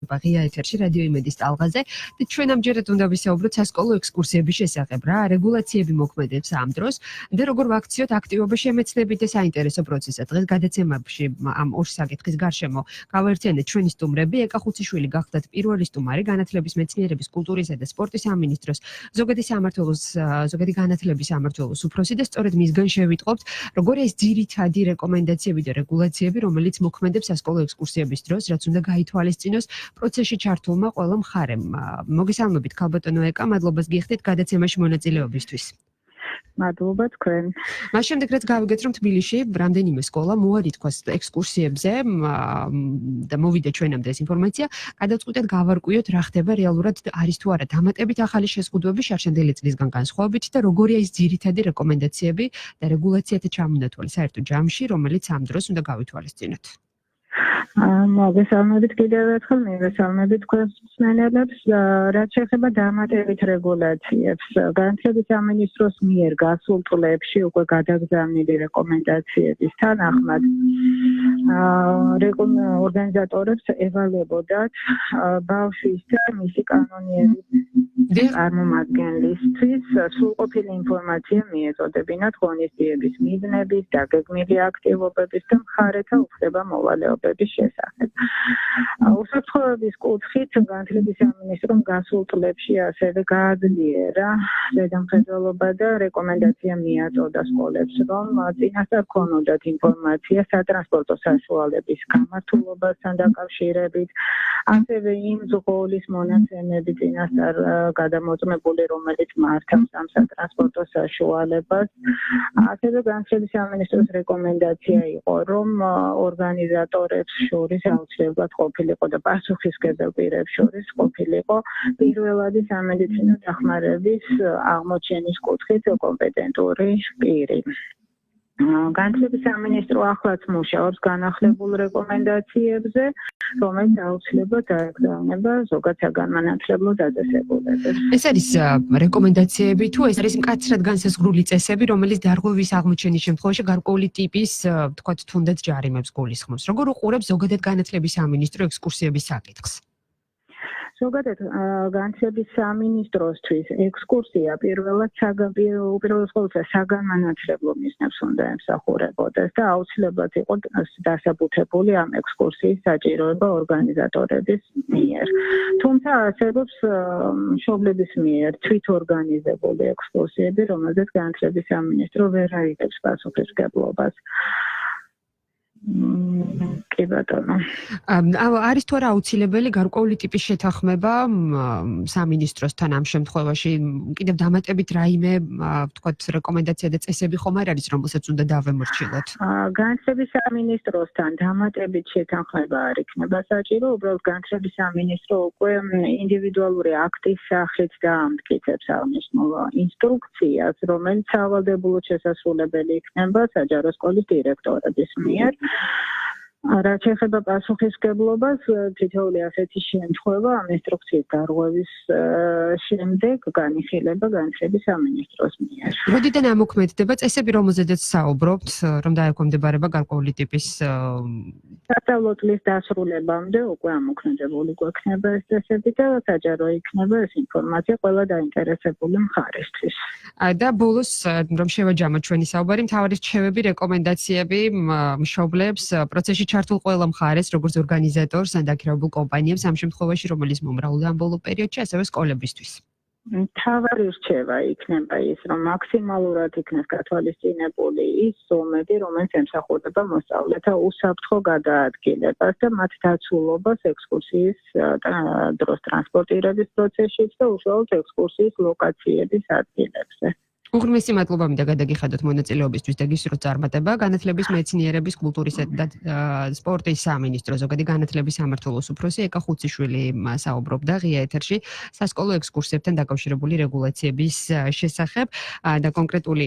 მოგესალმება ღია ეთერში რადიო იმედის ტალღაზე და ჩვენ ამჯერად უნდა ვისაუბროთ სასკოლო ექსკურსიების შესახებ რა რეგულაციები მოქმედებს ამ დროს და როგორ ვაქციოთ აქტივობაში მეცნიერებით და საინტერესო პროცესად დღეს გადაცემებში ამ ორი საკითხის გარშემო გავაერთიანეთ ჩვენი სტუმრები ეკა ხუციშვილი გახდათ პირველი სტუმარი განათლების მეცნიერების კულტურისა და სპორტის სამინისტროს ზოგადი განათლების სამმართველოს უფროსი და სწორედ მისგან შევიტყობთ როგორია ეს ძირითადი რეკომენდაციები და რეგულაციები რომელიც მოქმედებს სასკოლო ექსკურსიების დროს რაც უნდა გაითვალისწინოს პროცესში ჩართულმა ყველა მხარემ. მოგესალმებით ქალბატონო ეკა, მადლობას გიხდით გადაცემაში მონაწილეობისთვის. მადლობა თქვენ. მას შემდეგ რაც გავიგეთ რომ თბილისში რამდენიმე სკოლა მოარითქვა ექსკურსიებზე და მოვიდა ჩვენამდე ეს ინფორმაცია, გადავწყვიტეთ გავარკვიოთ რა ხდება რეალურად არის თუ არა დამატებით ახალი შეზღუდვები შარშანდელი წლისგან განსხვავებით და როგორია ის ძირითადი რეკომენდაციები და რეგულაციათა ჩამონათვალი საერთო ჯამში, რომელიც ამ დროს უნდა გავითვალისწინოთ. მოგესალმებით კიდევ ერთხელ, მივესალმებით თქვენს მსმენელებს, რაც შეეხება დამატებით რეგულაციებს. განათლების სამინისტროს მიერ გასულ წლებში უკვე გადაგზავნილი რეკომენდაციების თანახმად ორგანიზატორებს ევალებოდათ ბავშვის და მისი კანონიერი წარმომადგენლისთვის სრულყოფილი ინფორმაცია მიეწოდებინათ ღონისძიების მიზნების, დაგეგმილი აქტივობების და მხარეთა უფლება მოვალეობების შესახებ. უსაფრთხოების კუთხით განათლების სამინისტრომ გასულ წლებში ასევე გააძლიერა ზედამხედველობა და რეკომენდაცია მიაწოდა სკოლებს, რომ წინასწარ ქონოდათ ინფორმაცია სატრანსპორტო საშუალების გამართულობასთან დაკავშირებით, ასევე იმ ზღოლის მონაცემები წინასწარ გადამოწმებული, რომელიც მართავს ამ სატრანსპორტო საშუალებას. ასევე განათლების სამინისტროს რეკომენდაცია იყო, რომ ორგანიზატორებს შორის აუცილებლად ყოფილიყო და პასუხისმგებელ პირებს შორის ყოფილიყო პირველადი სამედიცინო დახმარების აღმოჩენის კუთხით კომპეტენტური პირი. განათლების სამინისტრო ახლაც მუშაობს განახლებულ რეკომენდაციებზე, რომელიც აუცილებლად დაეგზავნება ზოგად საგანმანათლებლო დაწესებულებებს. ეს არის რეკომენდაციები თუ ეს არის მკაცრად განსაზღვრული წესები, რომელიც დარღვევის აღმოჩენის შემთხვევაში გარკვეული ტიპის, თქვათ, თუნდაც ჯარიმებს გულისხმობს. როგორ უყურებს ზოგადად განათლების სამინისტრო ექსკურსიების საკითხს? ზოგადად განათლების სამინისტროსთვის ექსკურსია პირველად საგანმანათლებლო მიზნებს უნდა ემსახურებოდეს და აუცილებლად იყო დასაბუთებული ამ ექსკურსიის საჭიროება ორგანიზატორების მიერ. თუმცა არსებობს მშობლების მიერ თვითორგანიზებული ექსკურსიები, რომელზეც განათლების სამინისტრო ვერ აიღებს პასუხისმგებლობას. კი ბატონო. არის თუ არა აუცილებელი გარკვეული ტიპის შეთანხმება სამინისტროსთან ამ შემთხვევაში კიდევ დამატებით რაიმე ვთქვათ რეკომენდაცია და წესები ხომ არ არის რომელსაც უნდა დავემორჩილოთ? განათლების სამინისტროსთან დამატებით შეთანხმება არ იქნება საჭირო, უბრალოდ განათლების სამინისტრო უკვე ინდივიდუალური აქტის სახით დაამტკიცებს აღნიშნულ ინსტრუქციას, რომელიც სავალდებულოდ შესასრულებელი იქნება საჯარო სკოლის დირექტორების მიერ. რაც შეეხება პასუხისმგებლობას, თითოეული ასეთი შემთხვევა ამ ინსტრუქციის დარღვევის შემდეგ განიხილება განათლების სამინისტროს მიერ. როდიდან ამოქმედდება წესები, რომელზედაც საუბრობთ, რომ დაექვემდებარება გარკვეული ტიპის სასწავლო წლის დასრულებამდე უკვე ამოქმედებული გვექნება ეს წესები და საჯარო იქნება ეს ინფორმაცია ყველა დაინტერესებული მხარისთვის. და ბოლოს რომ შევაჯამოთ ჩვენი საუბარი, მთავარი რჩევები, რეკომენდაციები მშობლებს პროცესში ჩართულ ყველა მხარეს, როგორც ორგანიზატორს, ან დაქირავებულ კომპანიებს ამ შემთხვევაში, რომელიც მომრავლდა ამ ბოლო პერიოდში, ასევე სკოლებისთვის. მთავარი რჩევა იქნება ის, რომ მაქსიმალურად იქნეს გათვალისწინებული ის ზომები, რომელიც ემსახურება მოსწავლეთა უსაფრთხო გადაადგილებას და მათ დაცულობას ექსკურსიის დროს ტრანსპორტირების პროცესშიც და უშუალოდ ექსკურსიის ლოკაციების ადგილებზე. უღრმესი მადლობა მინდა გადაგიხადოთ მონაწილეობისთვის და გისურვოთ წარმატება. განათლების მეცნიერების კულტურისა და სპორტის სამინისტრო ზოგადი განათლების სამმართველოს უფროსი ეკა ხუციშვილი საუბრობდა ღია ეთერში სასკოლო ექსკურსიებთან დაკავშირებული რეგულაციების შესახებ და კონკრეტული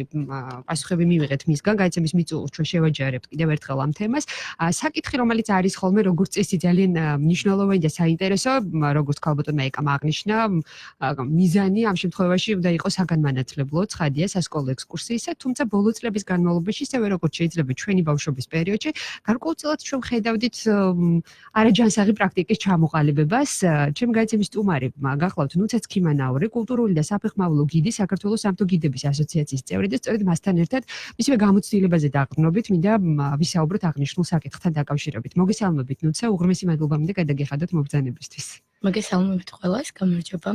პასუხები მივიღეთ მისგან. გაიცემის მიწურულს ჩვენ შევაჯერებთ კიდევ ერთხელ ამ თემას. საკითხი, რომელიც არის ხოლმე როგორც წესი ძალიან მნიშვნელოვანი და საინტერესო, როგორც ქალბატონმა ეკამ აღნიშნა, მიზანი ამ შემთხვევაში უნდა იყოს საგანმანათლებლო ცხადი ხადია სასკოლო ექსკურსიისა, თუმცა ბოლო წლების განმავლობაში, ისევე როგორც შეიძლება ჩვენი ბავშვობის პერიოდში, გარკვეულწილად ჩვენ ხედავდით არაჯანსაღი პრაქტიკის ჩამოყალიბებას. ჩემი გაიცემის სტუმარი გახლავთ ნუცა ცქიმანაური, კულტურული და საფეხმავლო გიდი საქართველოს სამთო გიდების ასოციაციის წევრი და სწორედ მასთან ერთად მისივე გამოცდილებაზე დაყრდნობით, მინდა ვისაუბროთ აღნიშნულ საკითხთან დაკავშირებით. მოგესალმებით ნუცა, უღრმესი მადლობა მინდა გადაგიხადოთ მობრძანებისთვის. მოგესალმებით ყველას, გამარჯობა.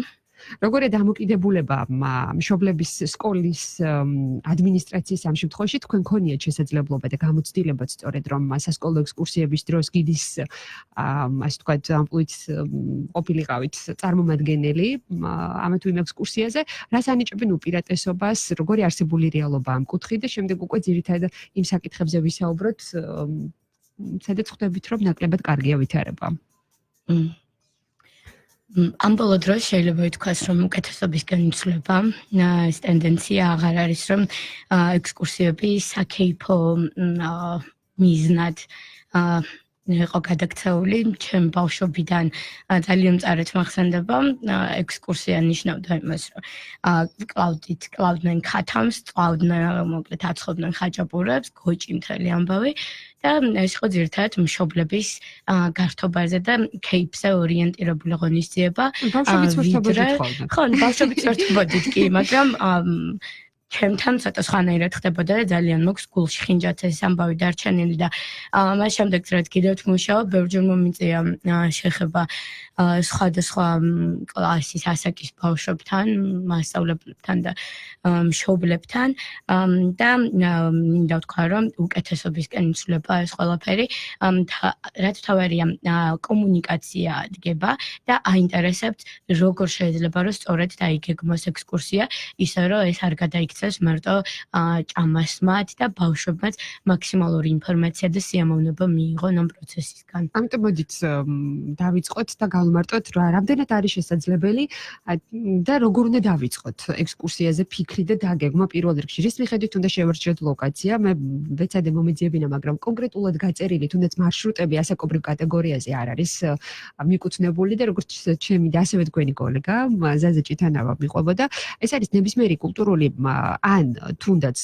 როგორია დამოკიდებულება მშობლების სკოლის ადმინისტრაციის ამ შემთხვევაში თქვენ ქონიათ შესაძლებლობა და გამოცდილებაც სწორედ რომ სასკოლო ექსკურსიების დროს გიდის ასე ვთქვათ ამპლუით ყოფილიყავით წარმომადგენელი ამ თუ იმ ექსკურსიაზე, რას ანიჭებენ უპირატესობას, როგორი არსებული რეალობა ამ კუთხით და შემდეგ უკვე ძირითადად იმ საკითხებზე ვისაუბროთ, სადაც ხვდებით რომ ნაკლებად კარგია ვითარება. ამ ბოლო დროს შეიძლება ითქვას, რომ უკეთესობისკენ იცვლება. ეს ტენდენცია აღარ არის, რომ ექსკურსიები საქეიფო მიზნად იყო გადაქცეული. ჩემ ბავშვობიდან ძალიან მწარედ მახსენდება, ექსკურსია ნიშნავდა იმას, რომ კლავდნენ ქათამს, წვავდნენ, მოკლედ აცხობდნენ ხაჭაპურებს, გოჭი მთელი ამბავი. და ეს იყო ძირითადად მშობლების გართობაზე და кейფზე ორიენტირებული ღონისძიება. ბავშვებიც ვერთობოდით ხოლმე. ხო, ბავშვებიც ვერთობოდით კი, მაგრამ ჩემთან ცოტა სხვანაირად ხდებოდა და ძალიან მოქვს გულში ხინჯაც ეს ამბავი დარჩენილი და მას შემდეგ რაც კიდევთ მუშაობ, ბევრჯერ მომიწია შეხება სხვადასხვა კლასის ასაკის ბავშვებთან, მასწავლებლებთან და მშობლებთან და მინდა ვთქვა, რომ უკეთესობისკენ იცვლება ეს ყველაფერი, რაც თავარია კომუნიკაცია დგება და აინტერესებთ როგორ შეიძლება რომ სწორედ დაიგეგმოს ექსკურსია, ისე რომ ეს არ გადაიქცეს მარტო ჭამასმად და ბავშვებმაც მაქსიმალური ინფორმაცია და სიამოვნება მიიღონ ამ პროცესისგან. ამიტომ მოდით დავიწყოთ და გავმარტოთ რა რამდენად არის შესაძლებელი და როგორ უნდა დავიწყოთ ექსკურსიაზე ფიქრი და დაგეგმა პირველ რიგში. რის მიხედვით უნდა შევარჩიოთ ლოკაცია, მე ვეცადე მომეძიებინა, მაგრამ კონკრეტულად გაწერილი თუნდაც მარშრუტები ასაკობრივ კატეგორიაზე არ არის მიკუთვნებული და როგორც ჩემი და ასევე თქვენი კოლეგა ზაზა ჭიტანავა მიყვებოდა, ეს არის ნებისმიერი კულტურული ან თუნდაც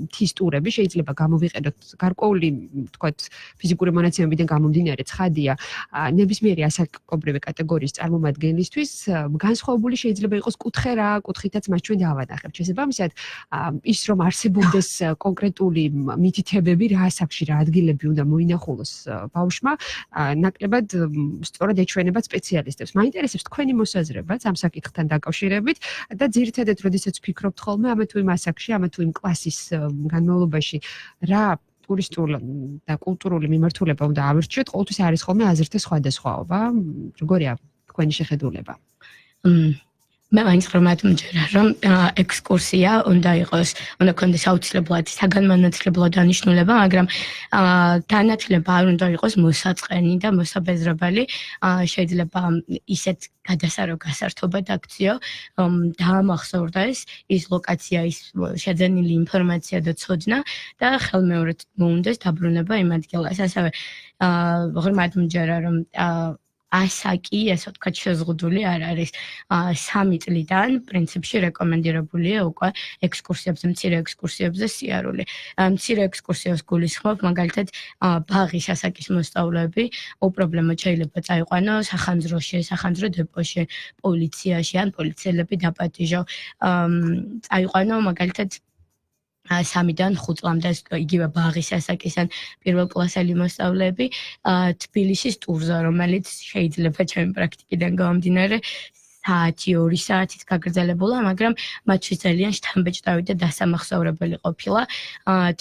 მთის ტურები, შეიძლება გამოვიყენოთ გარკვეული, თქვათ, ფიზიკური მონაცემებიდან გამომდინარე ცხადია, ნებისმიერი ასაკობრივი კატეგორიის წარმომადგენლისთვის განსხვავებული შეიძლება იყოს კუთხე რა, კუთხითაც მას ჩვენ დავანახებთ. შესაბამისად, ის რომ არსებობდეს კონკრეტული მითითებები, რა ასაკში, რა ადგილები უნდა მოინახულოს ბავშვმა, ნაკლებად სწორად ეჩვენებათ სპეციალისტებს. მაინტერესებს თქვენი მოსაზრებაც ამ საკითხთან დაკავშირებით და ძირითადად, როდესაც ვფიქრობთ ხოლმე ამ თუ იმ ასაკში, ამ თუ იმ კლასის განმავლობაში, რა ტურისტული და კულტურული მიმართულება უნდა ავირჩიოთ, ყოველთვის არის ხოლმე აზრთა სხვადასხვაობა. როგორია თქვენი შეხედულება? მე მაინც ხრომად მჯერა, რომ ექსკურსია უნდა ქონდეს აუცილებლად საგანმანათლებლო დანიშნულება, მაგრამ განათლება არ უნდა იყოს მოსაწყენი და მოსაბეზრებელი. შეიძლება ისეთ გადასარო გასართობა დაქციო, დაამახსოვრდეს ის ლოკაცია, ის შეძენილი ინფორმაცია და ცოდნა და ხელმეორედ მოუნდეს დაბრუნება იმ ადგილას. ასევე ღრმად მჯერა, რომ ასაკი, ასე ვთქვათ, შეზღუდული არ არის. 3 წლიდან პრინციპში რეკომენდირებულია უკვე ექსკურსიებზე, მცირე ექსკურსიებზე სიარული. მცირე ექსკურსიებს გულისხმობ, მაგალითად, ბაღის ასაკის მოსწავლეები უპრობლემოდ შეიძლება წაიყვანო სახანძროში, სახანძრო დეპოში, პოლიციაში ან პოლიციელები დაპატიჟო. წაიყვანო მაგალითად 3-დან 5 წლამდე იგივე ბაღის ასაკისან პირველკლასელი მოსწავლეები თბილისის ტურზე, რომელიც შეიძლება ჩემი პრაქტიკიდან გამომდინარე საათი, 2 საათით გაგრძელებულა, მაგრამ მათთვის ძალიან შთამბეჭდავი და დასამახსოვრებელი ყოფილა.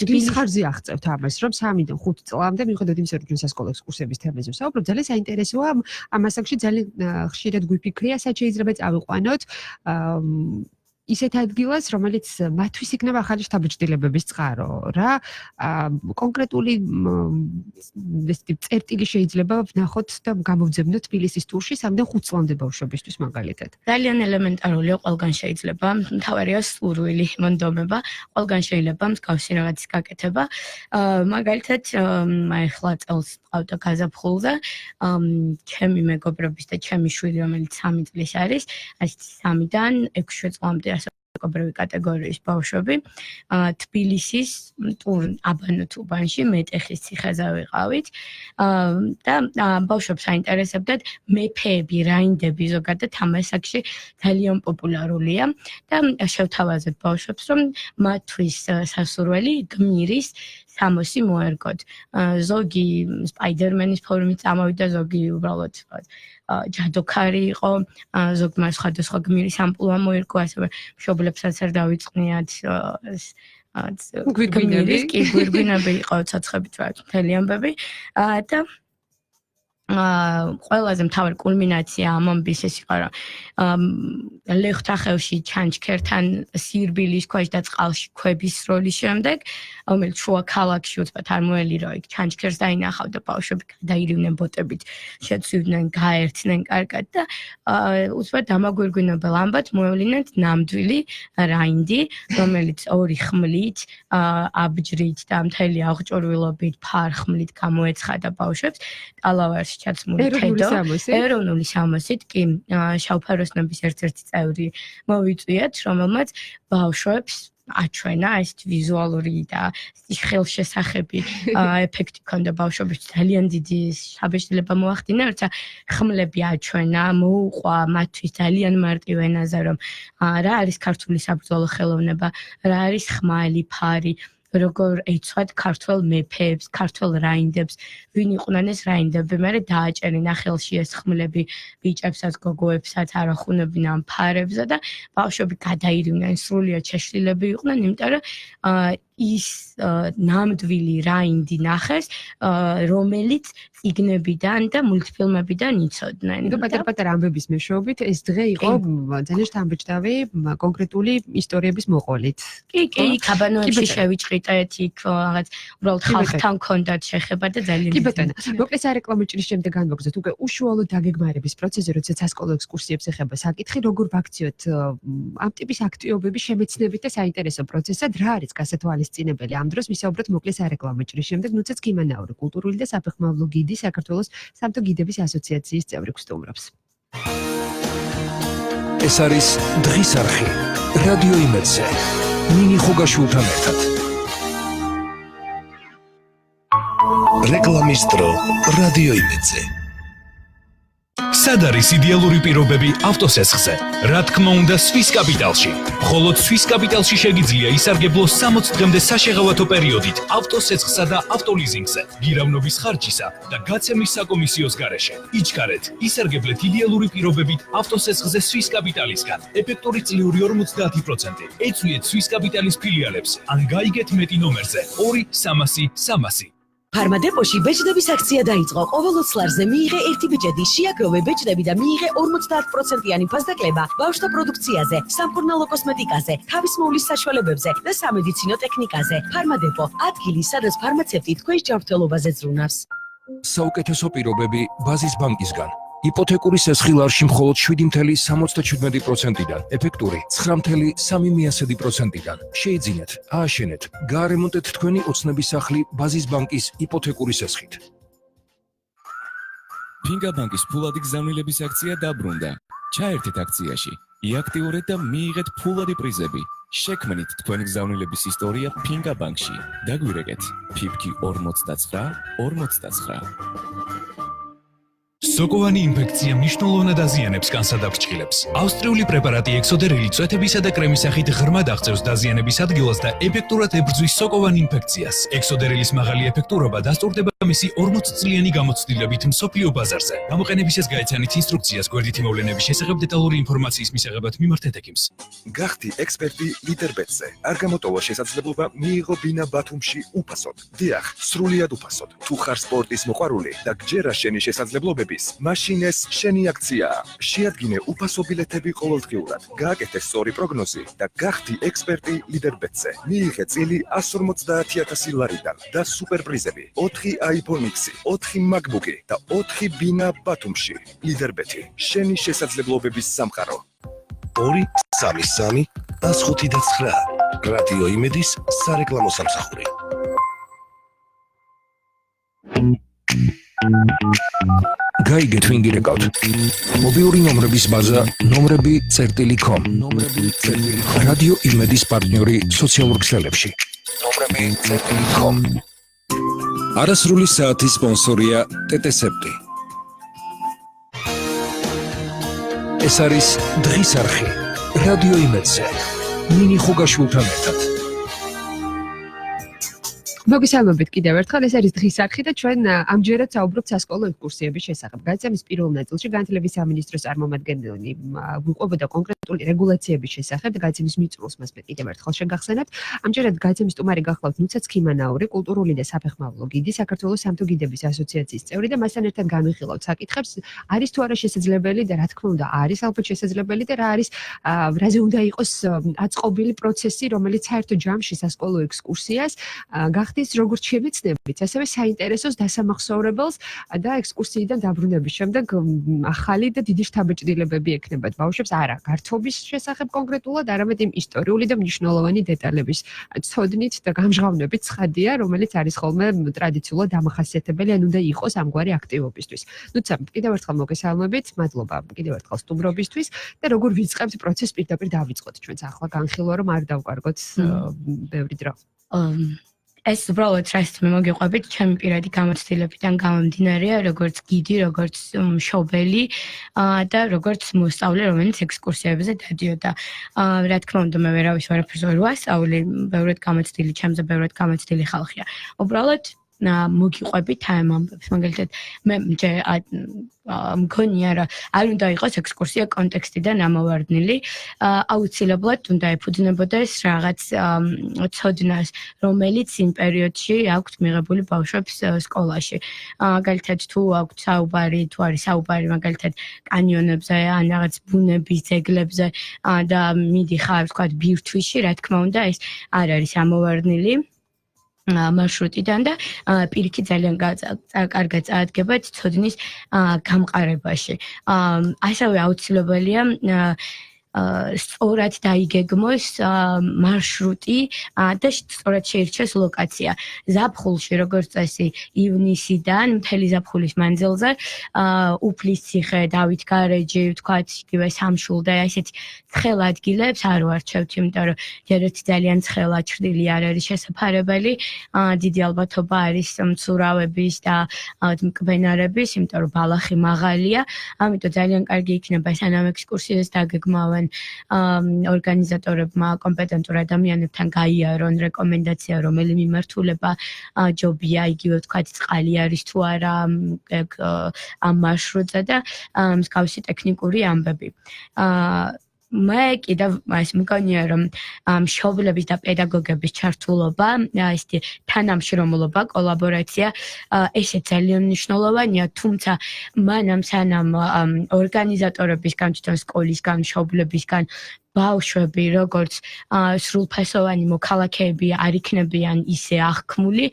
თბილისის ხარჯზე აღწევთ ამას, რომ 3-დან 5 წლამდე მიუხედავად იმისა, რომ სასკოლო ექსკურსიების თემაზე ვსაუბრობ, ძალიან საინტერესოა ამ ასაკში ძალიან ხშირად გვიფიქრია, სად შეიძლება წავიყვანოთ ისეთ ადგილას, რომელიც მათთვის იქნება ახალი შთაბეჭდილებების წყარო, რა კონკრეტული წერტილი შეიძლება ვნახოთ და გამოვძებნოთ თბილისის ტურში 3-დან 5 წლამდე ბავშვებისთვის მაგალითად. ძალიან ელემენტარულია, ყველგან შეიძლება, მთავარია სურვილი, მონდომება, ყველგან შეიძლება მსგავსი რაღაცის გაკეთება. მაგალითად, ახლა წელს მყავდა გაზაფხულზე, ჩემი მეგობრების და ჩემი შვილი, რომელიც 3 წლის არის, 3-დან 6 წლამდე კობრევი კატეგორიის ბავშვები თბილისის აბანოთ უბანში მეტეხის ციხეზე ვიყავით და ბავშვებს აინტერესებდათ მეფეები, რაინდები ზოგადად ამ ასაკში ძალიან პოპულარულია და შევთავაზეთ ბავშვებს რომ მათთვის სასურველი გმირის სამოსი მოერგოთ. ზოგი სპაიდერმენის ფორმით წამოვიდა, ზოგი უბრალოდ ჯადოქარი იყო, ზოგმა სხვადასხვა გმირის ამპლუა მოერგო, ასევე მშობლებსაც არ დავიწყნიათ გვირგვინები იყო ცოცხებით მთელი ამბები და ყველაზე მთავარი კულმინაცია ამ ამბის ეს იყო რომ ლეხთახევში ჩანჩქერთან სირბილის ქვეშ და წყალში ქვების სროლის შემდეგ რომელიც შუა ქალაქში უცბად არ მოელირა იქ ჩანჩქერს დაინახავდა ბავშვები გადაირივნენ ბოტებით შეცვიდნენ გაერთნენ კარგად და უცბად დამაგვირგვინებელ ამბად მოევლინეთ ნამდვილი რაინდი რომელიც ორი ხმლით აბჯრით და მთელი აღჭურვილობით ფარხმლით გამოეცხადა ბავშვებს ტალავარში ჩაცმული თედო ეროვნული სამოსით კი შავფეროსნების ერთ-ერთი წევრი მოვიწვიეთ რომელმაც ბავშვებს აჩვენა ეს ვიზუალური და ხელშესახები ეფექტი ქონდა ბავშვებს ძალიან დიდი შაბეშტილება მოახდინა როცა ხმლები აჩვენა მოუყვა მათთვის ძალიან მარტივ ენაზე რომ რა არის ქართული საბრძოლო ხელოვნება რა არის ხმალი ფარი როგორ ეცვათ ქართველ მეფეებს, ქართველ რაინდებს, ვინ იყვნენ ეს რაინდები, მერე დააჭერინა ხელში ეს ხმლები ბიჭებსაც, გოგოებსაც, არახუნებინ ამ ფარებზე და ბავშვები გადაირივნენ, სრულიად შეშლილები იყვნენ, იმიტომ რომ ის ნამდვილი რაინდი ნახეს, რომელიც წიგნებიდან და მულტფილმებიდან იცოდნენ. და პატარ-პატარა ამბების მეშვეობით ეს დღე იყო ძალიან შთამბეჭდავი კონკრეტული ისტორიების მოყოლით. კი, კაბანოებში შევიჭრიტეთ იქ რაღაც უბრალოდ ხალხთან ჰქონდათ შეხება და ძალიან კი ბატონო, მოკლედ სარეკლამო ჭრის შემდეგ განვაგზავნოთ უკვე უშუალო დაგეგმარების პროცესი, როცა სასკოლო ექსკურსიებს ეხება საკითხი, როგორ ვაქციოთ ამ ტიპის აქტივობების შემეცნებით და საინტერესო პროცესად რა არის გასათვალისწინებელი ამ დროს ვისაუბროთ მოკლედ სარეკლამო ჭრის შემდეგ ნუცა ცქიმანაური კულტურული და საფეხმავლო გიდი საქართველოს სამთო გიდების ასოციაციის წევრი გსტუმრობს. ეს არის დღის არხი რადიო იმედზე ნინი ხუგაშვილთან ერთად. რეკლამის დრო რადიო იმედზე. სად არის იდეალური პირობები ავტოსესხზე? რა თქმა უნდა, სვის კაპიტალში. მხოლოდ სვის კაპიტალში შეგიძლია ისარგებლო 60 დღემდე საშეღავათო პერიოდით ავტოსესხსა და ავტოლიზინგზე, გირავნობის ხარჯისა და გაცემის საკომისიოს გარეშე. იჩქარეთ, ისარგებლეთ იდეალური პირობებით ავტოსესხზე სვის კაპიტალისგან. ეფექტური წლიური 50%. ეწვიეთ სვის კაპიტალის ფილიალებს ან გაიგეთ მეტი ნომერზე 2-300-300. ფარმადეპოში ბეჭდების აქცია დაიწყო. ყოველ 20 ლარზე მიიღე 1 ბეჭედი, შეაგროვე ბეჭდები და მიიღე 50%-იანი ფასდაკლება ბავშვთა პროდუქციაზე, სამკურნალო კოსმეტიკაზე, თავისმოვლის საშუალებებზე და სამედიცინო ტექნიკაზე. ფარმადეპო, ადგილი, სადაც ფარმაცევტი თქვენს ჯანმრთელობაზე ზრუნავს. საუკეთესო პირობები ბაზის ბანკისგან. იპოთეკური სესხილარში მხოლოდ 7.77%-დან, ეფექტური 9.3%-დან. შეიძინეთ, ააშენეთ, გაარემონტეთ თქვენი ოცნების სახლი ბაზის ბანკის იპოთეკური სესხით. ფინგა ბანკის ფულადი გზავნილების აქცია დაბრუნდა. ჩაერთეთ აქციაში, იაქტიურეთ და მიიღეთ ფულადი პრიზები. შექმნით თქვენი გზავნილების ისტორია ფინგა ბანკში. დაგვირეკეთ, ფიფკი 49-49. სოკოვანი ინფექცია მნიშვნელოვნად აზიანებს განსადაფრჩხილებს. ავსტრიული პრეპარატი ექსოდერილი წვეთებისა და კრემის სახით ღრმად აღწევს დაზიანების ადგილას და ეფექტურად ებრძვის სოკოვან ინფექციას. ექსოდერილის მაღალი ეფექტურობა დასტურდება მისი 40 წლიანი გამოცდილებით მსოფლიო ბაზარზე. გამოყენებისას გაეცანით ინსტრუქციას გვერდითი მოვლენების შესახებ დეტალური ინფორმაციის მისაღებად მიმართეთ ექიმს. გახდი ექსპერტი ლიდერბეტზე. არ გამოტოვა შესაძლებლობა მიიღო ბინა ბათუმში უფასოდ. დიახ, სრულიად უფასოდ. თუ ხარ სპორტის მოყვარული და გჯერა შენი შესაძლებლობების, მაშინ ეს შენი აქციაა. შეადგინე უფასო ბილეთები ყოველდღიურად. გააკეთე სწორი პროგნოზი და გახდი ექსპერტი ლიდერბეტზე. მიიღე წილი 150,000 ლარიდან და სუპერპრიზები. 4 iPhone X, 4 MacBook და 4 ბინა ბათუმში. ლიდერბეტი, შენი შესაძლებლობების სამყარო. 2-3-3-5-9 რადიო იმედის სარეკლამო სამსახური. გაიგეთ ვინ გირეკავთ. მობილური ნომრების ბაზა nomrebi.com. რადიო იმედის პარტნიორი სოციალურ ქსელებში. nomrebi.com. არასრული საათის სპონსორია TTSEPTI. ეს არის დღის არხი. რადიო იმედზე. ნინი ხუგაშვილთან ერთად. მოგესალმებით კიდევ ერთხელ, ეს არის დღის არხი და ჩვენ ამჯერად საუბრობთ სასკოლო ექსკურსიების შესახებ. გადაცემის პირველ ნაწილში განათლების სამინისტროს წარმომადგენელი ვიყვებოდა კონკრეტული რეგულაციების შესახებ და გადაცემის მიწურულს მას კიდევ ერთხელ შეგახსენებთ. ამჯერად გადაცემის სტუმარი გახლავთ ნუცა ცქიმანაური, კულტურული და საფეხმავლო გიდი, საქართველოს სამთო გიდების ასოციაციის წევრი და მასთან ერთად განვიხილავთ საკითხებს, არის თუ არა შესაძლებელი და რა თქმა უნდა არის ალბათ შესაძლებელი და რა არის რაზე უნდა იყოს აწყობილი პროცესი, რომელიც საერთო ჯამში სასკოლო ექსკურსიას გახდის როგორც შემეცნებით, ასევე საინტერესოს დასამახსოვრებელს და ექსკურსიიდან დაბრუნების შემდეგ ახალი და დიდი შთაბეჭდილებები ექნებათ ბავშვებს არა გართობის შესახებ კონკრეტულად, არამედ იმ ისტორიული და მნიშვნელოვანი დეტალების ცოდნით და გამჟღავნებით ცხადია, რომელიც არის ხოლმე ტრადიციულად დამახასიათებელი, ან უნდა იყოს ამგვარი აქტივობისთვის. ნუცა, კიდევ ერთხელ მოგესალმებით, მადლობა კიდევ ერთხელ სტუმრობისთვის და როგორ ვიწყებთ პროცესს პირდაპირ დავიწყოთ ჩვენც ახლა განხილვა რომ არ დავკარგოთ ბევრი დრო. ეს უბრალოდ რასაც მე მოგიყვებით, ჩემი პირადი გამოცდილებიდან გამომდინარეა, როგორც გიდი, როგორც მშობელი და როგორც მოსწავლე, რომელიც ექსკურსიებზე დადიოდა. რა თქმა უნდა, მე ვერავის ვარაფერს ვერ ვასწავლი, ბევრად გამოცდილი, ჩემზე ბევრად გამოცდილი ხალხია. უბრალოდ მოგიყვებით თემა ამბებს, მაგალითად მე მგონია რა არ უნდა იყოს ექსკურსია კონტექსტიდან ამოვარდნილი, აუცილებლად უნდა ეფუძნებოდეს რაღაც ცოდნას, რომელიც იმ პერიოდში აქვთ მიღებული ბავშვებს სკოლაში. მაგალითად თუ აქვთ საუბარი, თუ არის საუბარი მაგალითად კანიონებზე, ან რაღაც ბუნების ძეგლებზე და მიდიხარ ვთქვათ ბირთვისში, რა თქმა უნდა ეს არ არის ამოვარდნილი მარშრუტიდან და პირიქით ძალიან კარგად წაადგებათ ცოდნის გამყარებაში. ასევე აუცილებელია სწორად დაიგეგმოს მარშრუტი და სწორად შეირჩეს ლოკაცია. ზაფხულში, როგორც წესი, ივნისიდან მთელი ზაფხულის მანძილზე უფლის ციხე, დავით გარეჯი, ვთქვათ, იგივე სამშვილდე, ესეთი ცხელ ადგილებს არ ვარჩევთ, იმიტომ რომ ჯერეთი ძალიან ცხელა ჩრდილი არ არის შესაფარებელი, დიდი ალბათობა არის მცურავების და მკბენარების, იმიტომ რომ ბალახი მაღალია, ამიტომ ძალიან კარგი იქნება სანამ ექსკურსიას დაგეგმავენ ორგანიზატორებმა კომპეტენტურ ადამიანებთან გაიარონ რეკომენდაცია, რომელი მიმართულება ჯობია, იგივე ვთქვათ, წყალი არის თუ არა ამ მარშრუტზე და მსგავსი ტექნიკური ამბები. მე კიდევ ეს მგონია რომ მშობლების და პედაგოგების ჩართულობა, ესეთი თანამშრომლობა, კოლაბორაცია, ესე ძალიან მნიშვნელოვანია, თუმცა მანამ სანამ ორგანიზატორებისგან, თვითონ სკოლისგან, მშობლებისგან ბავშვები, როგორც სრულფასოვანი მოქალაქეები არ იქნებიან ისე აღქმული,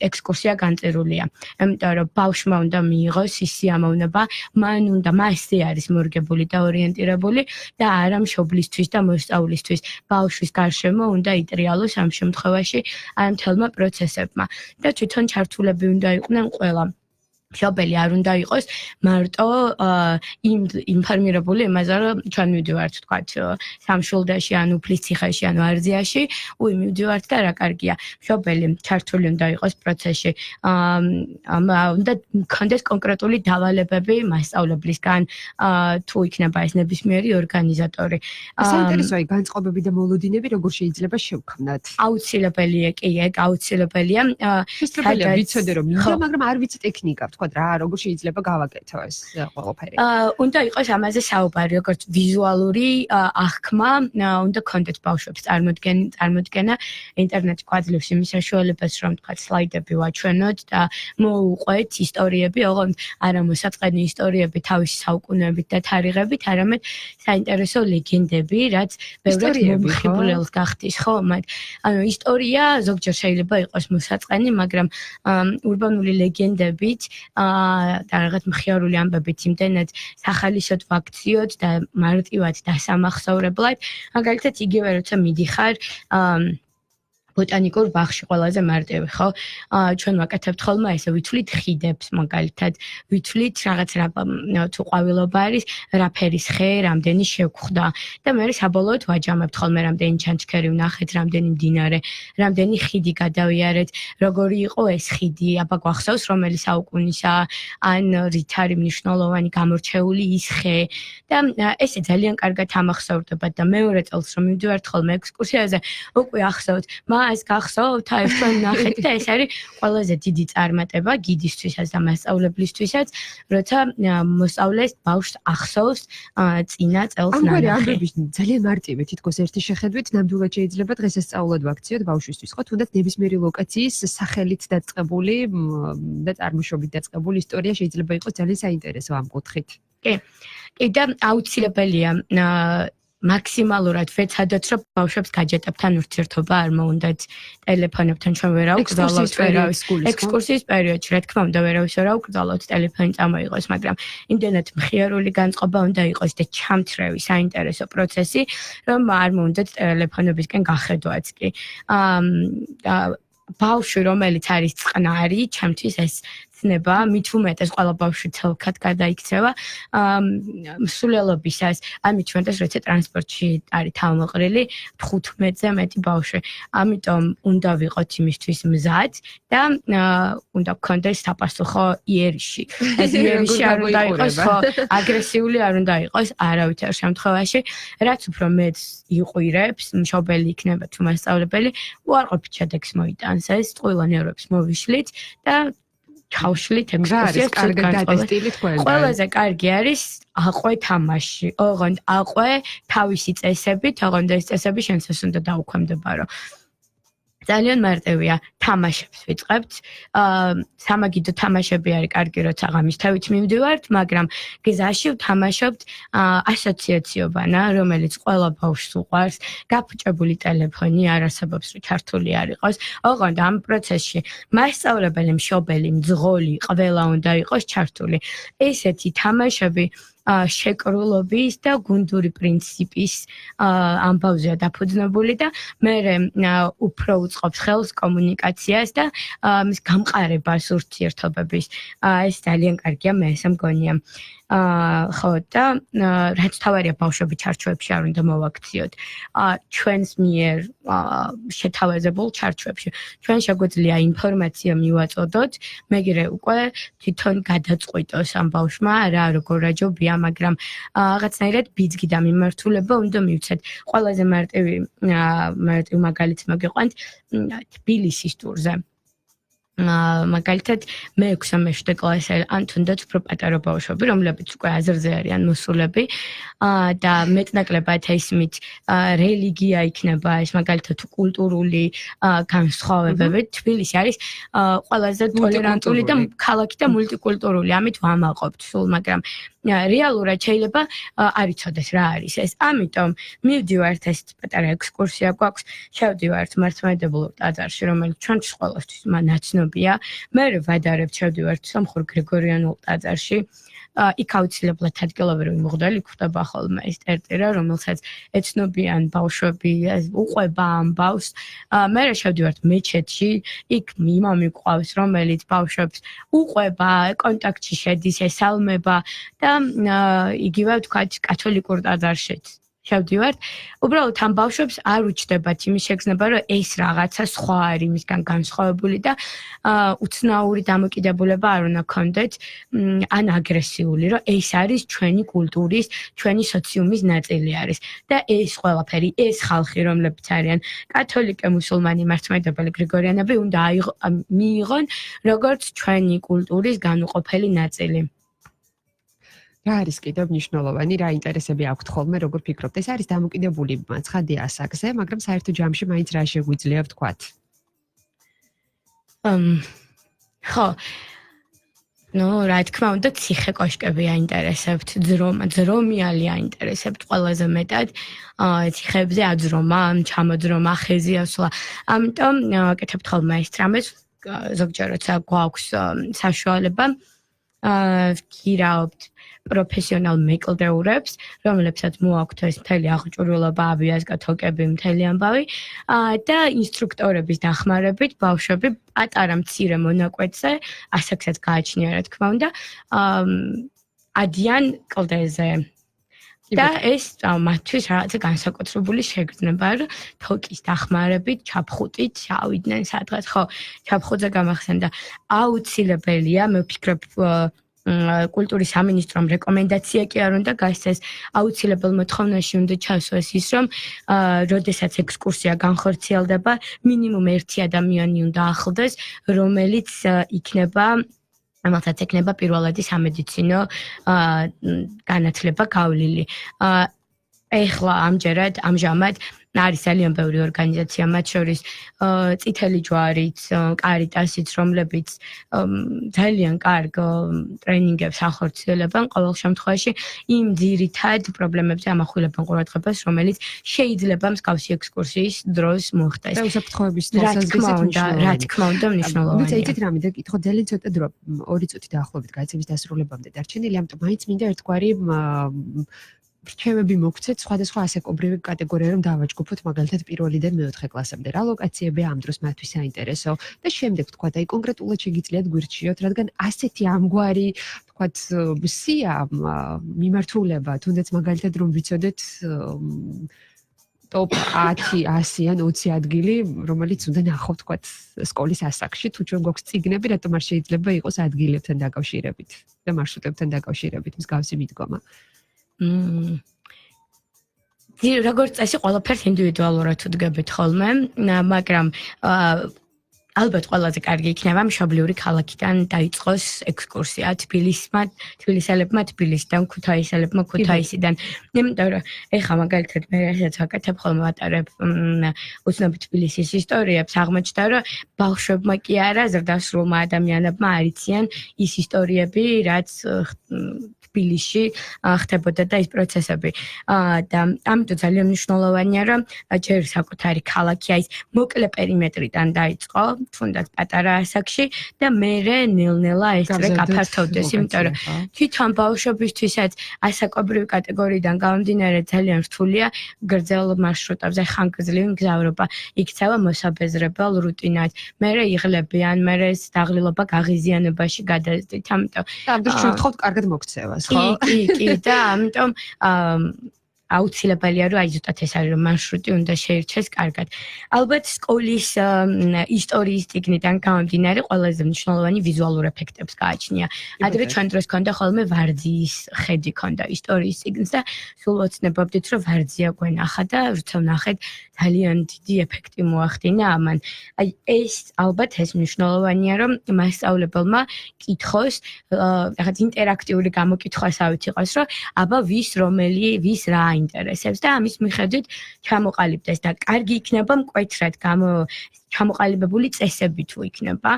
ექსკურსია განწერულია. იმიტომ რომ ბავშვმა უნდა მიიღოს ის სიამოვნება, მან უნდა მასზე არის მორგებული და ორიენტირებული და არა მშობლისთვის და მოსწავლისთვის. ბავშვის გარშემო უნდა იტრიალოს ამ შემთხვევაში ამ მთელმა პროცესებმა და თვითონ ჩართულები უნდა იყვნენ ყველა. მშობელი არ უნდა იყოს მარტო ინფორმირებული იმაზე, რომ ჩვენ მივდივართ, ვთქვათ, სამშვილდეში, ან უფლის ციხეში, ან ვარძიაში, მივდივართ და რა კარგია. მშობელი ჩართული უნდა იყოს პროცესში. უნდა მქონდეს კონკრეტული დავალებები მასწავლებლისგან, თუ იქნება ეს ნებისმიერი ორგანიზატორი. საინტერესოა განწყობები და მოლოდინები როგორ შეიძლება შევქმნათ. აუცილებელია კი, ეგ აუცილებელია. შესაძლებელია ვიცოდე რომ მინდა, მაგრამ არ ვიცი ტექნიკა, ვთქვათ რა, როგორ შეიძლება გავაკეთო ეს ყველაფერი. უნდა იყოს ამაზე საუბარი, როგორც ვიზუალური აღქმა, უნდა კონდეთ ბავშვებს წარმოდგენა, ინტერნეტი გვაძლევს იმის საშუალებას, რომ თქვა სლაიდები ვაჩვენოთ და მოუყვეთ ისტორიები, ოღონდ არა მოსაწყენი ისტორიები თავისი საუკუნეებით და თარიღებით, არამედ საინტერესო ლეგენდები, რაც ბევრად მომხიბვლელს გახდის, ხო? ანუ ისტორია ზოგჯერ შეიძლება იყოს მოსაწყენი, მაგრამ ურბანული ლეგენდებით და რაღაც მხიარული ამბებით იმდენად სახალისოდ ვაქციოთ და მარტივად დასამახსოვრებლად, მაგალითად იგივე როცა მიდიხარ ბოტანიკურ ბაღში ყველაზე მარტივი, ხო? ჩვენ ვაკეთებთ ხოლმე ესე ვითვლით ხიდებს, მაგალითად, ვითვლით რაღაც რა თუ ყვავილობა არის, რა ფერის ხე, რამდენი შევხვდა და მე საბოლოოდ ვაჯამებთ ხოლმე რამდენი ჩანჩქერი ვნახეთ, რამდენი მდინარე, რამდენი ხიდი გადავიარეთ, როგორი იყო ეს ხიდი, აბა გვახსოვს რომელი საუკუნისაა, ან რით არის მნიშვნელოვანი გამორჩეული ის ხე და ესე ძალიან კარგად ამახსოვრდება და მეორე წელს რომ მივდივართ ხოლმე ექსკურსიაზე, უკვე ახსოვთ ეს გახსოვთ, აი ჩვენ ნახეთ და ეს არის ყველაზე დიდი წარმატება გიდისთვისაც და მასწავლებლისთვისაც, როცა მოსწავლეს ბავშვს ახსოვს წინა წელს ნახე. ამგვარი ამბების ძალიან მარტივი თითქოს ერთი შეხედვით ნამდვილად შეიძლება დღესასწაულად ვაქციოთ ბავშვისთვის, ხო? თუნდაც ნებისმიერი ლოკაციის სახელით დაწყებული და წარმოშობით დაწყებული ისტორია შეიძლება იყოს ძალიან საინტერესო ამ კუთხით. კი. და აუცილებელია მაქსიმალურად ვეცადოთ, რომ ბავშვებს გაჯეტებთან ურთიერთობა არ მოუნდათ ტელეფონებთან ჩვენ ვერ აუკრძალავთ ექსკურსიის პერიოდში, რა თქმა უნდა ვერავის ვერ აუკრძალავთ ტელეფონი წამოიღოს, მაგრამ იმდენად მხიარული განწყობა უნდა იყოს და ჩამთრევი საინტერესო პროცესი, რომ არ მოუნდათ ტელეფონებისკენ გახედვაც კი. ბავშვი რომელიც არის წყნარი, ჩემთვის ეს ნება, მით უმეტეს ყველა ბავშვი ცელქად გადაიქცევა მსვლელობისას, ამით უმეტეს როცა ტრანსპორტში არის თავმოყრილი 15-ზე მეტი ბავშვი. ამიტომ უნდა ვიყოთ იმისთვის მზად და უნდა გქონდეს საპასუხო იერიში. ეს იერიში არ უნდა იყოს, ხო, აგრესიული არ უნდა იყოს არავითარ შემთხვევაში, რაც უფრო მეც იყვირებს, მშობელი იქნება თუ მასწავლებელი, უარყოფით შედეგს მოიტანს ეს, წყვილ ნერვებს მოვიშლით და ჩავშლით ექსკურსიას გადატესტილით ყველგან. ყველაზე კარგი არის აყვე თამაში. ოღონდ აყვე თავისი წესებით, ოღონდ ეს წესები შენსაც უნდა დაუქვემდებარო. ძალიან მარტივია, თამაშებს ვიწყებთ. სამაგიდო თამაშები არის კარგი, როცა ღამისთავით მივდივართ, მაგრამ გზაში ვთამაშობთ ასოციაციობანა, რომელიც ყველა ბავშვს უყვარს, გაფუჭებული ტელეფონი არ არსებობს, რომ ჩართული არ იყოს. ოღონდ ამ პროცესში მასწავლებელი, მშობელი, მძღოლი, ყველა უნდა იყოს ჩართული. ესეთი თამაშები შეკრულობის და გუნდური პრინციპის ამბავზეა დაფუძნებული და მე უფრო უწყობს ხელს კომუნიკაციას და მის გამყარებას ურთიერთობების. ეს ძალიან კარგია, მე ესე მგონია. ხო და რაც თავარია ბავშვები ჩარჩოებში არ უნდა მოვაქციოთ. ჩვენს მიერ შეთავაზებულ ჩარჩოებში. ჩვენ შეგვიძლია ინფორმაცია მივაწოდოთ, მეგრე უკვე თვითონ გადაწყვიტოს ამ ბავშვმა რა როგორ რაჯობია, მაგრამ რაღაცნაირად ბიძგი და მიმართულება უნდა მივცეთ. ყველაზე მარტივი მაგალითს მოგიყვანთ თბილისის ტურზე. მაგალითად მე-6-7 კლასზე ან თუნდაც უფრო პატარა ბავშვები, რომლებიც უკვე აზრზე არიან მოსულები და მეტნაკლებად ისმით რელიგია იქნება, ეს მაგალითად კულტურული განსხვავებები. თბილისი არის ყველაზე ტოლერანტული და ქალაქი და მულტიკულტურული, ამით ვამაყობთ სულ, მაგრამ რეალურად შეიძლება არ იცოდეს რა არის ეს. ამიტომ მივდივართ ეს პატარა ექსკურსია გვაქვს, შევდივართ მართლმადიდებლურ ტაძარში, რომელიც ჩვენთვის ყველასთვის ნაცნობია. მე ვადარებთ შევდივართ სომხურ გრიგორიანულ ტაძარში. იქ აუცილებლად ადგილობრივი მღვდელი გვხვდება ხოლმე ეს ტერტერა, რომელსაც ეცნობიან ბავშვები, უყვება ამბავს. მე შევდივართ მეჩეთში, იქ იმამი გვყავს, რომელიც ბავშვებს უყვება, კონტაქტში შედის, ესალმება და იგივე ვთქვათ კათოლიკურ ტაძარშიც შევდივართ. უბრალოდ ამ ბავშვებს არ უჩნდებათ იმის შეგრძნება, რომ ეს რაღაცა სხვა არის მისგან განსხვავებული და უცნაური დამოკიდებულება არ უნდა გქონდეთ, ან აგრესიული, რომ ეს არის ჩვენი კულტურის, ჩვენი სოციუმის ნაწილი არის. და ეს ყველაფერი, ეს ხალხი, რომლებიც არიან კათოლიკე, მუსულმანი, მართლმადიდებელი, გრიგორიანები, უნდა მიიღონ როგორც ჩვენი კულტურის განუყოფელი ნაწილი. რა არის კიდევ მნიშვნელოვანი, რა ინტერესები აქვთ ხოლმე, როგორ ფიქრობთ? ეს არის დამოკიდებული ცხადი ასაკზე, მაგრამ საერთო ჯამში მაინც რა შეგვიძლია ვთქვათ? ხო. რა თქმა უნდა, ციხე კოშკები აინტერესებთ, ძრომიალი აინტერესებთ ყველაზე მეტად. ციხეებზე აძრომა, ჩამოძრომა, ხეზი ასვლა. ამიტომ ვაკეთებთ ხოლმე ეს რამეს, ზოგჯერ როცა გვაქვს საშუალება, ვქირავთ პროფესიონალ მეკლდეურებს, რომლებსაც მოაქვთ ეს მთელი აღჭურვილობა, აბიაზგა, თოკები, მთელი ამბავი და ინსტრუქტორების დახმარებით ბავშვები პატარა მცირე მონაკვეთზე, ასაკსაც გააჩნია რა თქმა უნდა, ადიან კლდეზე. და ეს მათთვის რაღაცა განსაკუთრებული შეგრძნება, რომ თოკის დახმარებით, ჩაფხუტით ავიდნენ სადღაც. ხო, ჩაფხუტზე გამახსენდა. აუცილებელია, მე ვფიქრობ, კულტურის სამინისტრომ რეკომენდაცია კი არ უნდა გასცეს, აუცილებელ მოთხოვნაში უნდა ჩასვეს ის, რომ როდესაც ექსკურსია განხორციელდება, მინიმუმ ერთი ადამიანი უნდა ახლდეს, რომელიც იქნება რომელსაც ეკნება პირველადი სამედიცინო განათლება გავლილი. ეხლა ამჟამად არის ძალიან ბევრი ორგანიზაცია, მათ შორის წითელი ჯვარიც, კარიტასიც, რომლებიც ძალიან კარგ ტრენინგებს ახორციელებენ ყოველ შემთხვევაში იმ ძირითად პრობლემებზე ამახვილებენ ყურადღებას, რომელიც შეიძლება მსგავსი ექსკურსიის დროს მოხდეს. და უსაფრთხოების თვალსაზრისით მნიშვნელოვანია. რა თქმა უნდა, მნიშვნელოვანია. ნუცა იცით რამე და კითხო ძალიან ცოტა დრო 2 წუთი დაახლოებით გაიცემის დასრულებამდე დარჩენილი, ამიტომ მაინც მინდა ერთგვარი რჩევები მოგცეთ სხვადასხვა ასაკობრივი კატეგორია რომ დავაჯგუფოთ მაგალითად პირველიდან მეოთხე კლასამდე რა ლოკაციებია ამ დროს მათთვის საინტერესო და შემდეგ თქვა და კონკრეტულად შეგიძლიათ გვირჩიოთ რადგან ასეთი ამგვარი თქვათ სია მიმართულება თუნდაც მაგალითად რომ ვიცოდეთ ტოპ 10, 100 ან 20 ადგილი, რომელიც უნდა ნახოთ თქვათ სკოლის ასაკში, თუ ჩვენ გვაქვს წიგნები, რატომ არ შეიძლება იყოს ადგილებთან დაკავშირებით და მარშრუტებთან დაკავშირებით მსგავსი მიდგომა. როგორც წესი, ყველაფერს ინდივიდუალურად ვდგებით ხოლმე, მაგრამ ალბათ ყველაზე კარგი იქნება მშობლიური ქალაქიდან დაიწყოს ექსკურსია თბილისელებმა თბილისიდან, ქუთაისელებმა ქუთაისიდან. იმიტომ რომ ეხლა მაგალითად მე რასაც ვაკეთებ ხოლმე ვატარებ უცნობი თბილისის ისტორიებს, აღმოჩნდა რომ ბავშვებმა კი არა, ზრდასრულმა ადამიანებმა არ იციან ის ისტორიები, რაც თბილისში ხდებოდა და ის პროცესები. და ამიტომ ძალიან მნიშვნელოვანია, რომ ჯერ საკუთარი ქალაქი აი მოკლე პერიმეტრიდან დაიწყო, თუნდაც პატარა ასაკში და მერე ნელ-ნელა ესწრე გაფართოვდეს, იმიტომ რომ თვითონ ბავშვებისთვისაც ასაკობრივი კატეგორიიდან გამომდინარე ძალიან რთულია გრძელ მარშრუტებზე ხანგრძლივი მგზავრობა, იქცევა მოსაბეზრებელ რუტინად, მერე იღლებიან, მერე დაღლილობა გაღიზიანებაში გადაზდით, ამიტომ ამ დროს ჩვენ ვთხოვთ კარგად მოქცევას, ხო? კი, და ამიტომ აუცილებელია რომ აი ზუსტად ეს არის რომ მარშრუტი უნდა შეირჩეს კარგად. ალბათ სკოლის ისტორიის წიგნიდან გამომდინარე ყველაზე მნიშვნელოვანი ვიზუალურ ეფექტებს გააჩნია. ადრე ჩვენ დროს ქონდა ხოლმე ვარძიის ხედი ქონდა ისტორიის წიგნს და სულ ოცნებობდით რომ ვარძია გვენახა და როცა ვნახეთ ძალიან დიდი ეფექტი მოახდინა ამან. აი ეს ალბათ ეს მნიშვნელოვანია რომ მასწავლებელმა კითხოს რაღაც ინტერაქტიული გამოკითხვასავით იყოს რომ აბა ვის რა ინტერესებს და ამის მიხედვით ჩამოყალიბდეს და კარგი იქნება მკვეთრად ჩამოყალიბებული წესები თუ იქნება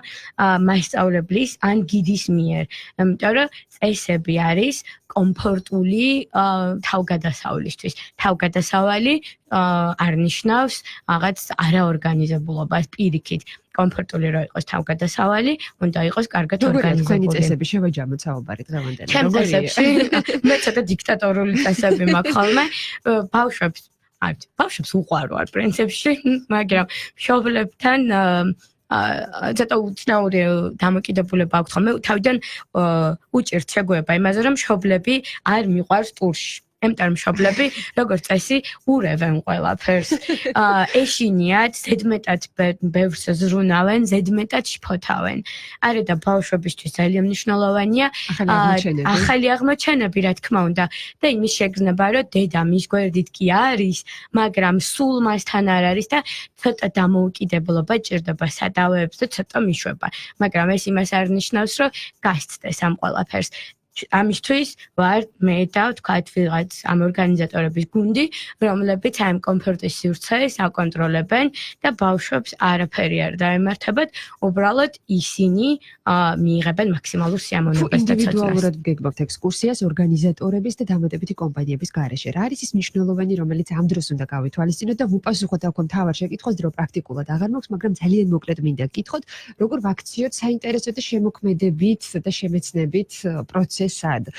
მასწავლებლის ან გიდის მიერ. იმიტომ რომ წესები არის კომფორტული თავგადასავლისთვის. თავგადასავალი არ ნიშნავს რაღაც არაორგანიზებულობას პირიქით. კომფორტული რო იყოს თავგადასავალი, უნდა იყოს კარგად ორგანიზებული. თქვენი წესები შევაჯამოთ საუბარი დღევანდელი. ჩემ წესებში მე ცოტა დიქტატორული წესები მაქვს ხოლმე. ბავშვებს უყვარვარ პრინციპში, მაგრამ მშობლებთან ცოტა უცნაური დამოკიდებულება აქვს ხოლმე. თავიდან უჭირთ შეგუება იმაზე, რომ მშობლები არ მიყვარს ტურში. ემტარ მშობლები, როგორც წესი, ურევენ ყველაფერს. ეშინიათ, ზედმეტად ბევრს ზრუნავენ, ზედმეტად შფოთავენ. არა და ბავშვებისთვის ძალიან მნიშვნელოვანია ახალი აღმოჩენები, რა თქმა უნდა, და იმის შეგრძნება, რომ დედა მის გვერდით კი არის, მაგრამ სულ მასთან არ არის და ცოტა დამოუკიდებლობა ჭირდება სადავეებს და ცოტა მიშვება. მაგრამ ეს იმას არ ნიშნავს, რომ გასცდეს ამ ყველაფერს. ამისთვის ვარ მე და ვთქვათ ვიღაც ამ ორგანიზატორების გუნდი, რომლებიც ამ კომფორტის სივრცეს აკონტროლებენ და ბავშვებს არაფერი არ დაემართებათ, უბრალოდ ისინი მიიღებენ მაქსიმალურ სიამოვნებას და ცოდნას. ინდივიდუალურად გეგმავთ ექსკურსიას ორგანიზატორების და დამატებითი კომპანიების გარეშე. რა არის ის მნიშვნელოვანი, რომელიც ამ დროს უნდა გავითვალისწინოთ და ვუპასუხოთ აქ მთავარ შეკითხვას, დრო პრაქტიკულად აღარ მაქვს, მაგრამ ძალიან მოკლედ მინდა გკითხოთ, როგორ ვაქციოთ საინტერესო და შემოქმედებით და შემეცნებით პროცესს პროცესად.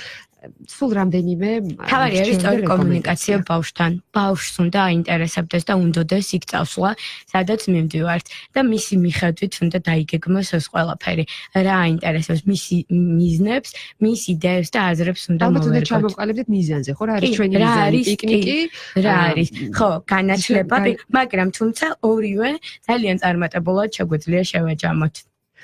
სულ რამდენიმე თავი არის სწორი კომუნიკაცია ბავშვთან. ბავშვს უნდა აინტერესებდეს და უნდადეს იქ წავსვლა, სადაც მივდივართ და მისი მიხედვით უნდა დაიგეგმოს ეს ყველაფერი. რა აინტერესებს მისი მიზნებს, მის იდეებს და აზრებს უნდა ალბათ უნდა მოვერგოთ. ჩამოვყალიბდეთ მიზანზე, ხო? რა არის ჩვენი მიზანი? პიკნიკი? რა არის? ხო, განათლება, მაგრამ თუმცა ორივე ძალიან წარმატებულად შეგვიძლია შევაჯამოთ.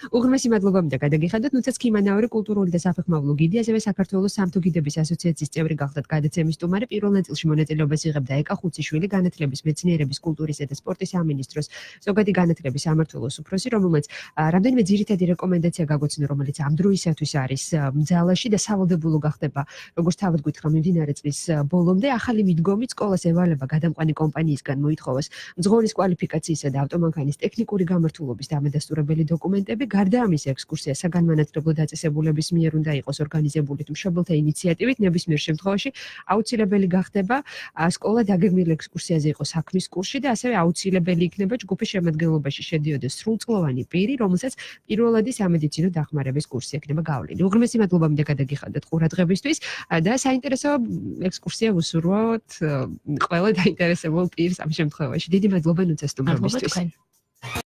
უღრმესი მადლობა მინდა გადაგიხადოთ, ნუცა ცქიმანაური კულტურული და საფეხმავლო გიდი, ასევე საქართველოს სამთო გიდების ასოციაციის წევრი გახდათ გადაცემის სტუმარი. პირველ ნაწილში მონაწილეობას იღებდა ხუციშვილი, განათლების, მეცნიერების, კულტურისა და სპორტის სამინისტროს ზოგადი განათლების სამმართველოს უფროსი, რომელმაც რამდენიმე ძირითადი რეკომენდაცია გაგოცნო, რომელიც ამ დროისათვის არის ძალაში და სავალდებულო გახდება, როგორც თავად გითხრა, მიმდინარე წლის ბოლომდე. ახალი მიდგომით სკოლას ევალება გადამყვანი კომპანიისგან მოითხოვოს მძღოლის კვალიფიკაციისა და ავტომანქანის ტექნიკური გამართულობის დამადასტურებელი დოკუმენტები. გარდა ამისა, ექსკურსია საგანმანათლებლო დაწესებულების მიერ უნდა იყოს ორგანიზებული მშობელთა ინიციატივით, ნებისმიერ შემთხვევაში აუცილებელი გახდება სკოლა დაგეგმილ ექსკურსიაზე იყოს საქმის კურსში და ასევე აუცილებელი იქნება ჯგუფის შემადგენლობაში შედიოდეს სრულწლოვანი პირი, რომელსაც პირველადი სამედიცინო დახმარების კურსი ექნება გავლილი. უღრმესი მადლობა მინდა გადაგიხადოთ ყურადღებისთვის და საინტერესო ექსკურსია ვუსურვოთ ყველა დაინტერესებულ პირს ამ შემთხვევაში. დიდი მადლობა ნუცა სტუმრობისთვის.